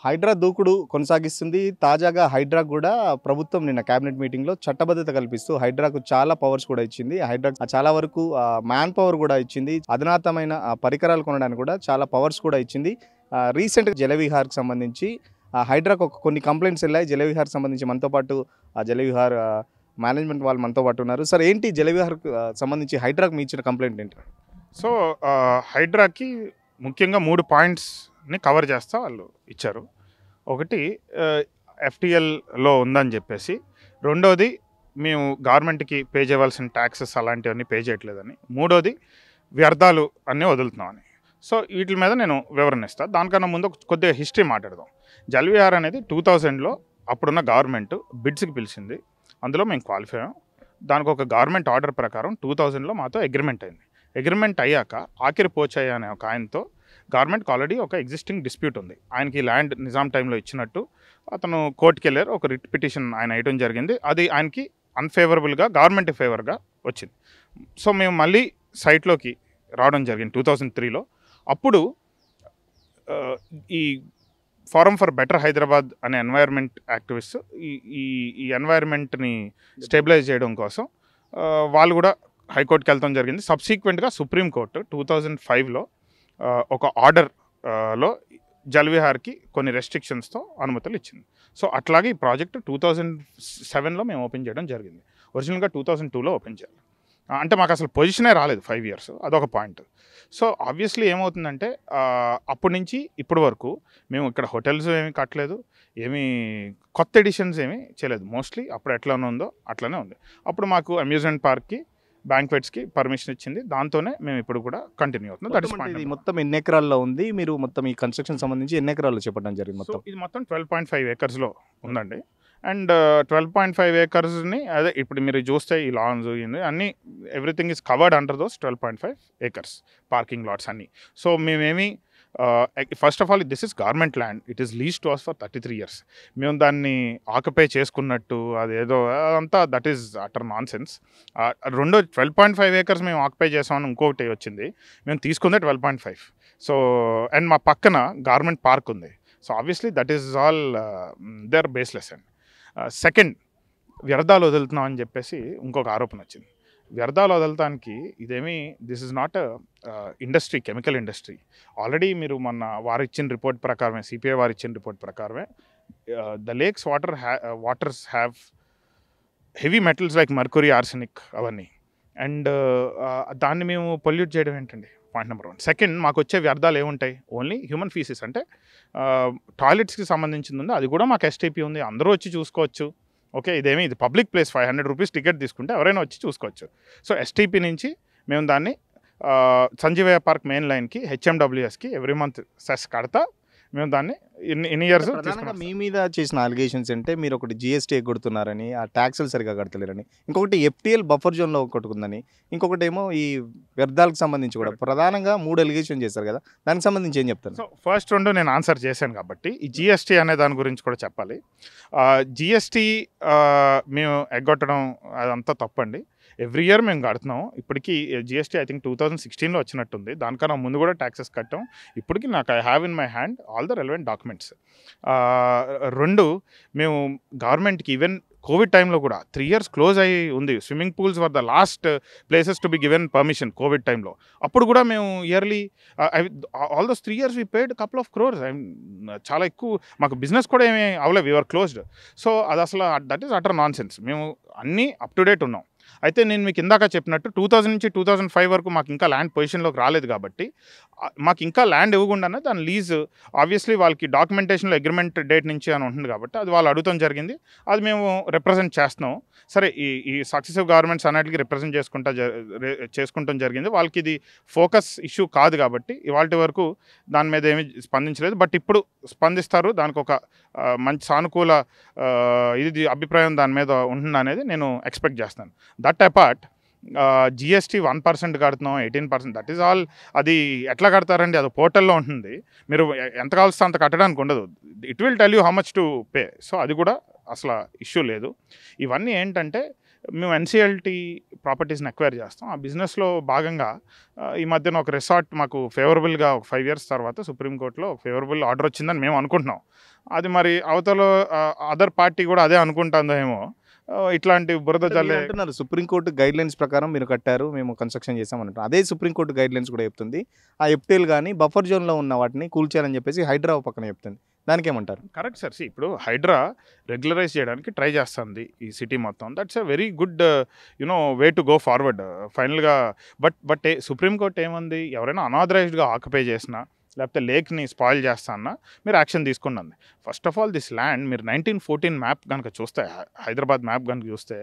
హైడ్రా దూకుడు కొనసాగిస్తుంది. తాజాగా హైడ్రాకు గూడా ప్రభుత్వం నిన్న కేబినెట్ మీటింగ్‌లో చట్టబద్ధత కల్పిస్తూ హైడ్రాకు చాలా పవర్స్ కూడా ఇచ్చింది. హైడ్రాకు చాలా వరకు మ్యాన్ పవర్ గూడా ఇచ్చింది. అధునాతమైన పరికరాలు కొనడానికి కూడా చాలా పవర్స్ కూడా ఇచ్చింది. రీసెంట్‌గా జలవిహార్‌కి సంబంధించి హైడ్రాకు కొన్ని కంప్లెయింట్స్ ఎళ్ళాయి. జలవిహార్‌కి సంబంధించి మనతో పాటు జలవిహార్ మేనేజ్మెంట్ వాళ్ళు మనతో పాటు ఉన్నారు. సార్ ఏంటి జలవిహార్‌కు సంబంధించి హైడ్రాకు మీ ఇచ్చిన కంప్లెయింట్ ఏంటి? సో హైడ్రాకి ముఖ్యంగా 3 పాయింట్స్ని కవర్ చేస్తా వాళ్ళు ఇచ్చారు. ఒకటి ఎఫ్టీఎల్లో ఉందని చెప్పేసి, రెండోది మేము గవర్నమెంట్కి పే చేయవలసిన ట్యాక్సెస్ అలాంటివన్నీ పే చేయట్లేదని, మూడోది వ్యర్థాలు అన్నీ వదులుతున్నామని. సో వీటి మీద నేను వివరణ ఇస్తాను. దానికన్నా ముందు కొద్దిగా హిస్టరీ మాట్లాడదాం. జల్విహార్ అనేది 2000లో అప్పుడున్న గవర్నమెంట్ బిడ్స్కి పిలిచింది. అందులో మేము క్వాలిఫై అయ్యాం. దానికి ఒక గవర్నమెంట్ ఆర్డర్ ప్రకారం 2000లో మాతో అగ్రిమెంట్ అయింది. అగ్రిమెంట్ అయ్యాక ఆఖరి పోచయ్య అనే ఒక ఆయనతో గవర్నమెంట్కి ఆల్రెడీ ఒక ఎగ్జిస్టింగ్ డిస్ప్యూట్ ఉంది. ఆయనకి ల్యాండ్ నిజాం టైంలో ఇచ్చినట్టు అతను కోర్టుకి వెళ్ళారు. ఒక రిట్ పిటిషన్ ఆయన వేయడం జరిగింది. అది ఆయనకి అన్ఫేవరబుల్గా గవర్నమెంట్ ఫేవర్గా వచ్చింది. సో మేము మళ్ళీ సైట్లోకి రావడం జరిగింది 2003లో. అప్పుడు ఈ ఫోరం ఫర్ బెటర్ హైదరాబాద్ అనే ఎన్వైర్న్మెంట్ యాక్టివిస్ట్ ఈ ఎన్వైర్న్మెంట్ని స్టెబిలైజ్ చేయడం కోసం వాళ్ళు కూడా హైకోర్టుకి వెళ్తాం జరిగింది. సబ్సీక్వెంట్గా సుప్రీంకోర్టు 2005లో ఒక ఆర్డర్లో జల్విహార్కి కొన్ని రెస్ట్రిక్షన్స్తో అనుమతులు ఇచ్చింది. సో అట్లాగే ఈ ప్రాజెక్ట్ 2007లో మేము ఓపెన్ చేయడం జరిగింది. ఒరిజినల్గా 2002లో ఓపెన్ చేయాలి. అంటే మాకు అసలు పొజిషనే రాలేదు 5 years. అదొక పాయింట్. సో ఆబ్వియస్లీ ఏమవుతుందంటే అప్పటి నుంచి ఇప్పటి వరకు మేము ఇక్కడ హోటల్స్ ఏమీ కట్టలేదు, ఏమీ కొత్త ఎడిషన్స్ ఏమీ చేయలేదు. మోస్ట్లీ అప్పుడు ఎట్లా ఉందో అట్లనే ఉంది. అప్పుడు మాకు అమ్యూజ్మెంట్ పార్క్కి బ్యాంక్వెట్స్కి పర్మిషన్ ఇచ్చింది. దాంతోనే మేము ఇప్పుడు కూడా కంటిన్యూ అవుతున్నాం. ఇది మొత్తం ఎన్ని ఎకరాల్లో ఉంది? మీరు మొత్తం ఈ కన్స్ట్రక్షన్ సంబంధించి ఎన్ని ఎకరాల్లో చెప్పడం జరిగింది? మొత్తం ఇది మొత్తం 12.5 acresలో ఉందండి. అండ్ 12.5 acresని అదే ఇప్పుడు మీరు చూస్తే ఈ లాన్స్ అన్నీ everything is covered under those 12.5 acres parking lots అన్నీ. సో మేమేమి first of all this is government land, it is lease to us for 33 years. మేము దాన్ని ఆక్యుపై చేసుకున్నట్టు అదేదో అదంతా that is utter nonsense. రెండో 12.5 acres మేము ఆక్యుపై చేసామని ఇంకొకటి వచ్చింది. మేము తీసుకుందే 12.5. సో అండ్ మా పక్కన గవర్నమెంట్ పార్క్ ఉంది. So obviously that is all their baseless and second, వ్యర్థాలు వదులుతున్నాం అని చెప్పేసి ఇంకొక ఆరోపణ వచ్చింది. వ్యర్థాలు వదలటానికి ఇదేమీ this is not industry, chemical industry. Already మీరు మొన్న వారు ఇచ్చిన రిపోర్ట్ ప్రకారమే, సిపిఐ వారు ఇచ్చిన రిపోర్ట్ ప్రకారమే the lakes waters have heavy metals like mercury, arsenic అవన్నీ. అండ్ దాన్ని మేము పొల్యూట్ చేయడం ఏంటండి? Point number 1. సెకండ్, మాకు వచ్చే వ్యర్థాలు ఏముంటాయి? Only human faeces. అంటే టాయిలెట్స్కి సంబంధించింది ఉంది, అది కూడా మాకు ఎస్టీపీ ఉంది, అందరూ వచ్చి చూసుకోవచ్చు. ఓకే, ఇది పబ్లిక్ ప్లేస్, 500 rupees టికెట్ తీసుకుంటే ఎవరైనా వచ్చి చూసుకోవచ్చు. సో ఎస్టీపీ నుంచి మేము దాన్ని సంజీవయ్య పార్క్ మెయిన్ లైన్కి హెచ్ఎండబ్ల్యూఎస్కి ఎవ్రీ మంత్ సెస్ కడతా మేము దాన్ని ఇన్ని ఇయర్స్ మీ మీద చేసిన అలిగేషన్స్ అంటే మీరు ఒకటి జిఎస్టీ ఎగ్గొడుతున్నారని, ఆ ట్యాక్సులు సరిగా కడతలేరని, ఇంకొకటి ఎఫ్టీఎల్ బఫర్ జోన్లో ఒకటి ఉందని, ఇంకొకటి ఏమో ఈ వ్యర్థాలకు సంబంధించి కూడా ప్రధానంగా 3 అలిగేషన్ చేశారు కదా, దానికి సంబంధించి ఏం చెప్తారు? సో ఫస్ట్ 2 నేను ఆన్సర్ చేశాను కాబట్టి ఈ జిఎస్టీ అనే దాని గురించి కూడా చెప్పాలి. జిఎస్టీ మేము ఎగ్గొట్టడం అదంతా తప్పండి. ఎవ్రీ ఇయర్ మేము కడుతున్నాం. ఇప్పటికీ జిఎస్టీ ఐ థింక్ 2016లో వచ్చినట్టుంది. దానికన్నా ముందు కూడా ట్యాక్సెస్ కట్టాం. ఇప్పటికీ నాకు I have in my hand all the relevant documents. 2, మేము గవర్నమెంట్కి ఈవెన్ కోవిడ్ టైంలో కూడా 3 years క్లోజ్ అయ్యి ఉంది. Swimming pools were the last places to be given permission covid టైంలో. అప్పుడు కూడా మేము yearly all those 3 years we paid couple of crores. చాలా ఎక్కువ మాకు బిజినెస్ కూడా ఏమీ అవ్వలేదు, వీఆర్ క్లోజ్డ్. సో అది అసలు that is utter non sense. మేము అన్నీ అప్ టు డేట్ ఉన్నాం. అయితే నేను మీకు ఇందాక చెప్పినట్టు 2000 నుంచి 2005 వరకు మాకు ఇంకా ల్యాండ్ పొజిషన్లోకి రాలేదు కాబట్టి మాకు ఇంకా ల్యాండ్ ఇవ్వకుండానే దాని లీజ్ ఆబ్వియస్లీ వాళ్ళకి డాక్యుమెంటేషన్లో అగ్రిమెంట్ డేట్ నుంచి అని ఉంటుంది కాబట్టి అది వాళ్ళు అడుగుతాం జరిగింది. అది మేము రిప్రజెంట్ చేస్తున్నాం. సరే, ఈ సక్సెసివ్ గవర్నమెంట్స్ అన్నిటికీ రిప్రజెంట్ చేసుకుంటాం జరిగింది. వాళ్ళకి ఇది ఫోకస్ ఇష్యూ కాదు కాబట్టి ఇవాళ వరకు దాని మీద ఏమీ స్పందించలేదు. బట్ ఇప్పుడు స్పందిస్తారు. దానికి ఒక మంచి సానుకూల ఇది అభిప్రాయం దాని మీద ఉంటుంది అనేది నేను ఎక్స్పెక్ట్ చేస్తాను. దట్ అపార్ట్ జిఎస్టీ 1% కడుతున్నాం, 18%, దట్ ఈస్ ఆల్. అది ఎట్లా కడతారండి? అది పోర్టల్లో ఉంటుంది. మీరు ఎంత కావాల్సి అంత కట్టడానికి ఉండదు. It will tell you how much to pay. So అది కూడా అసలు ఇష్యూ లేదు. ఇవన్నీ ఏంటంటే మేము ఎన్సిఎల్టీ ప్రాపర్టీస్ని అక్వైర్ చేస్తాం. ఆ బిజినెస్లో భాగంగా ఈ మధ్యన ఒక రిసార్ట్ మాకు ఫేవరబుల్గా ఒక 5 years తర్వాత సుప్రీంకోర్టులో ఫేవరబుల్ ఆర్డర్ వచ్చిందని మేము అనుకుంటున్నాం. అది మరి అవతల అదర్ పార్టీ కూడా అదే అనుకుంటుందో ఏమో. ఇట్లాంటి బురద అంటే జల్లే అంటున్నారు సుప్రీంకోర్టు గైడ్ లైన్స్ ప్రకారం మీరు కట్టారు, మేము కన్స్ట్రక్షన్ చేసామంటారు. అదే సుప్రీంకోర్టు గైడ్ లైన్స్ కూడా చెప్తుంది ఆ ఎఫ్టీఎల్ కానీ బఫర్ జోన్లో ఉన్న వాటిని కూల్చేయాలని చెప్పేసి హైడ్రా పక్కన చెప్తుంది. దానికేమంటారు? Correct sir. ఇప్పుడు హైడ్రా రెగ్యులరైజ్ చేయడానికి ట్రై చేస్తుంది ఈ సిటీ మొత్తం. That's a very good way to go forward ఫైనల్గా. బట్ సుప్రీంకోర్టు ఏముంది, ఎవరైనా అనాథరైజ్డ్గా ఆక్యుపై చేసినా లేకపోతే లేక్ని స్పాయిల్ చేస్తా అన్నా మీరు యాక్షన్ తీసుకున్నది. First of all this land మీరు 1914 మ్యాప్ కనుక చూస్తే, హైదరాబాద్ మ్యాప్ కనుక చూస్తే,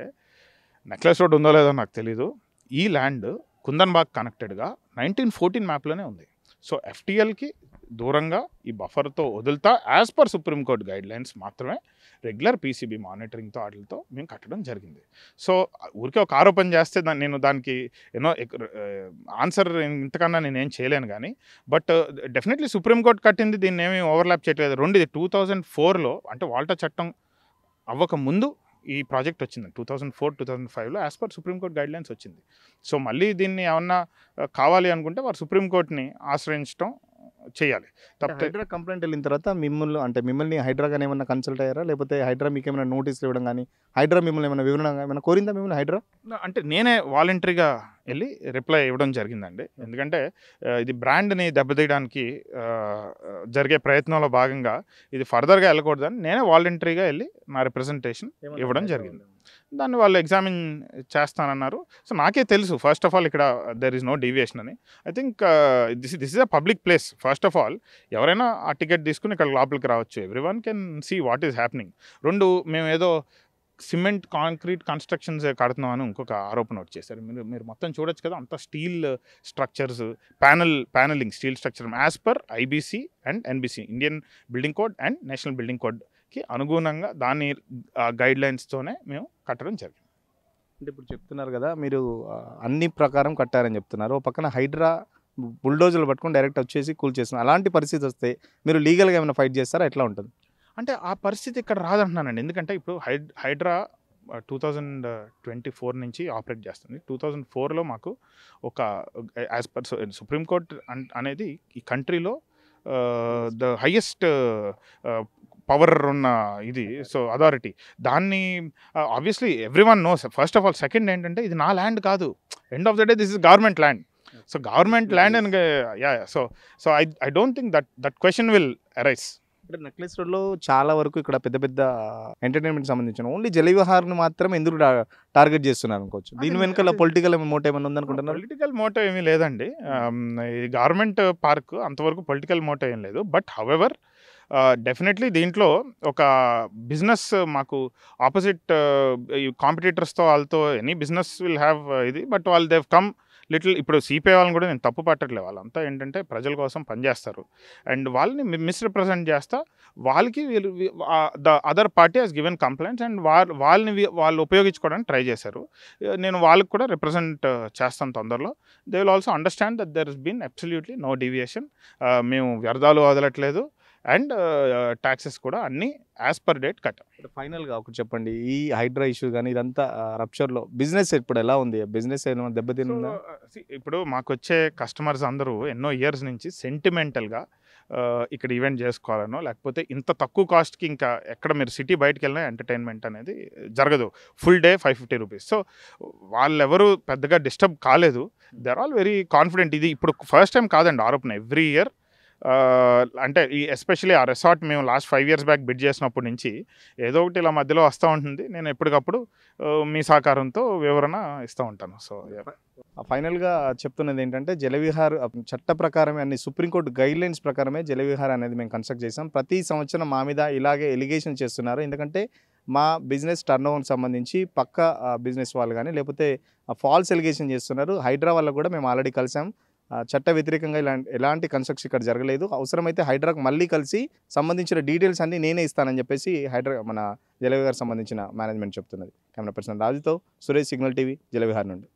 నెక్లెస్ రోడ్ ఉందో లేదో నాకు తెలీదు, ఈ ల్యాండ్ కుందన్బాగ్ కనెక్టెడ్గా 1914 మ్యాప్లోనే ఉంది. సో ఎఫ్టీఎల్కి దూరంగా ఈ బఫర్తో వదులుతా as per supreme court guidelines మాత్రమే రెగ్యులర్ పీసీబీ మానిటరింగ్తో వాటితో మేము కట్టడం జరిగింది. సో ఊరికే ఒక ఆరోపణ చేస్తే నేను దానికి ఆన్సర్ ఇంతకన్నా నేనేం చేయలేను. కానీ బట్ డెఫినెట్లీ సుప్రీంకోర్టు కట్టింది, దీన్ని ఏమీ ఓవర్లాప్ చేయట్లేదు. ఇది 2004లో అంటే వాల్టా చట్టం అవ్వక ముందు ఈ ప్రాజెక్ట్ వచ్చింది. 2004-2005లో as per supreme court guidelines వచ్చింది. సో మళ్ళీ దీన్ని ఏమన్నా కావాలి అనుకుంటే వారు సుప్రీంకోర్టుని ఆశ్రయించడం చేయాలి. తప్పితే హైడ్రా కంప్లైంట్ వెళ్ళిన తర్వాత మిమ్మల్ని హైడ్రా కానీ ఏమన్నా కన్సల్ట్ అయ్యారా, లేకపోతే హైడ్రా మీకు ఏమైనా నోటీసులు ఇవ్వడం కానీ, హైడ్రా మిమ్మల్ని ఏమైనా వివరణ ఏమైనా కోరిందా మిమ్మల్ని హైడ్రా? అంటే నేనే వాలంటరీగా వెళ్ళి రిప్లై ఇవ్వడం జరిగిందండి. ఎందుకంటే ఇది బ్రాండ్ని దెబ్బతీయడానికి జరిగే ప్రయత్నంలో భాగంగా ఇది ఫర్దర్గా వెళ్ళకూడదని నేనే వాలంటరీగా వెళ్ళి నా రిప్రజెంటేషన్ ఇవ్వడం జరిగింది. దాన్ని వాళ్ళు ఎగ్జామిన్ చేస్తానన్నారు. సో నాకే తెలుసు ఫస్ట్ ఆఫ్ ఆల్ ఇక్కడ దెర్ ఈజ్ నో డీవియేషన్ అని. I think this is a public place. First of all ఎవరైనా ఆ టికెట్ తీసుకుని ఇక్కడ లోపలికి రావచ్చు. Everyone can see what is happening. మేము ఏదో సిమెంట్ కాంక్రీట్ కన్స్ట్రక్షన్స్ కడుతున్నాం అని ఇంకొక ఆరోపణ వచ్చేసారు. మీరు మొత్తం చూడొచ్చు కదా, అంత steel structures, paneling steel structure as per IBC and NBC, Indian building code and national building కోడ్కి అనుగుణంగా దాని గైడ్ లైన్స్తోనే మేము కట్టడం జరిగింది. అంటే ఇప్పుడు చెప్తున్నారు కదా మీరు అన్ని ప్రకారం కట్టారని చెప్తున్నారు. ఓ పక్కన హైడ్రా బుల్డోజర్లు పట్టుకొని డైరెక్ట్ వచ్చేసి కూల్చేస్తున్నారు. అలాంటి పరిస్థితి వస్తే మీరు లీగల్గా ఏమైనా ఫైట్ చేస్తారా, ఎట్లా ఉంటుంది? అంటే ఆ పరిస్థితి ఇక్కడ రాదంటున్నానండి. ఎందుకంటే ఇప్పుడు హైడ్రా 2024 నుంచి ఆపరేట్ చేస్తుంది. 2004లో మాకు ఒక యాజ్ పర్ సుప్రీంకోర్టు అనేది ఈ కంట్రీలో ద హైయెస్ట్ పవర్ ఉన్న ఇది, సో అథారిటీ. దాన్ని obviously every one knows. First of all second ఏంటంటే ఇది నా ల్యాండ్ కాదు, end of the day this is government land. So government land and so I don't think that question will arise. అంటే necklace రోడ్లో చాలా వరకు ఇక్కడ పెద్ద పెద్ద ఎంటర్టైన్మెంట్ సంబంధించిన ఓన్లీ జలవిహార్ని మాత్రం ఎందుకు టార్గెట్ చేస్తున్నారు అనుకోవచ్చు. దీని వెనుక పొలిటికల్ మోటివ్ ఏమైనా ఉందనుకుంటున్నారు? పొలిటికల్ మోటివ్ ఏమీ లేదండి. ఈ గవర్నమెంట్ పార్క్ అంతవరకు పొలిటికల్ మోటివ్ ఏం లేదు. బట్ హౌఎవర్ డెఫినెట్లీ దీంట్లో ఒక బిజినెస్ మాకు ఆపోజిట్ కాంపిటీటర్స్తో వాళ్ళతో ఎనీ బిజినెస్ విల్ హ్యావ్ ఇది. బట్ వాళ్ళు దేవ్ కమ్ లిటిల్. ఇప్పుడు సిపిఐ వాళ్ళని కూడా నేను తప్పు పట్టట్లేదు. వాళ్ళంతా ఏంటంటే ప్రజల కోసం పనిచేస్తారు అండ్ వాళ్ళని మిస్రిప్రజెంట్ చేస్తా వాళ్ళకి the other party has given complaints and వాళ్ళు ఉపయోగించుకోవడానికి ట్రై చేశారు. నేను వాళ్ళకి కూడా రిప్రజెంట్ చేస్తాను తొందరలో. They will also understand that there is been absolutely no deviation. మేము వ్యర్థాలు వదలట్లేదు అండ్ ట్యాక్సెస్ కూడా అన్నీ యాజ్ పర్ డేట్ కట్టాం. ఫైనల్గా ఒకటి చెప్పండి, ఈ హైడ్రా ఇష్యూ కానీ ఇదంతా రప్చర్లో బిజినెస్ ఇప్పుడు ఎలా ఉంది? బిజినెస్ ఏమైనా దెబ్బతిందా? ఇప్పుడు మాకు వచ్చే కస్టమర్స్ అందరూ ఎన్నో ఇయర్స్ నుంచి సెంటిమెంటల్గా ఇక్కడ ఈవెంట్ చేసుకోవాలనో లేకపోతే ఇంత తక్కువ కాస్ట్కి ఇంకా ఎక్కడ మీరు సిటీ బయటకు వెళ్ళినా ఎంటర్టైన్మెంట్ అనేది జరగదు. Full day 550 rupees. సో వాళ్ళెవరూ పెద్దగా డిస్టర్బ్ కాలేదు. They are all very confident. ఇది ఇప్పుడు ఫస్ట్ టైం కాదండి ఆరోపణ. ఎవ్రీ ఇయర్ అంటే ఈ ఎస్పెషలీ ఆ రిసార్ట్ మేము లాస్ట్ 5 years బ్యాక్ బిడ్ చేసినప్పటి నుంచి ఏదో ఒకటి ఇలా మధ్యలో వస్తూ ఉంటుంది. నేను ఎప్పటికప్పుడు మీ సహకారంతో వివరణ ఇస్తూ ఉంటాను. సో ఫైనల్గా చెప్తున్నది ఏంటంటే జలవిహార్ చట్ట ప్రకారమే అన్ని సుప్రీంకోర్టు గైడ్ లైన్స్ ప్రకారమే జలవిహార్ అనేది మేము కన్స్ట్రక్ట్ చేసాం. ప్రతి సంవత్సరం మా మీద ఇలాగే ఎలిగేషన్ చేస్తున్నారు. ఎందుకంటే మా బిజినెస్ టర్న్ ఓవర్కి సంబంధించి పక్క బిజినెస్ వాళ్ళు కానీ లేకపోతే ఫాల్స్ ఎలిగేషన్ చేస్తున్నారు. హైడ్రా వల్ల కూడా మేము ఆల్రెడీ కలిసాం. చట్ట వ్యతిరేకంగా ఎలాంటి కన్స్ట్రక్షన్ ఇక్కడ జరగలేదు. అవసరమైతే హైడ్రాకు మళ్ళీ కలిసి సంబంధించిన డీటెయిల్స్ అన్నీ నేనే ఇస్తానని చెప్పేసి మన జలవిహార్ సంబంధించిన మేనేజ్మెంట్ చెప్తున్నది. కెమెరా పర్సన్ రాజుతో సురేష్, సిగ్నల్ టీవీ, జలవిహార్ నుండి.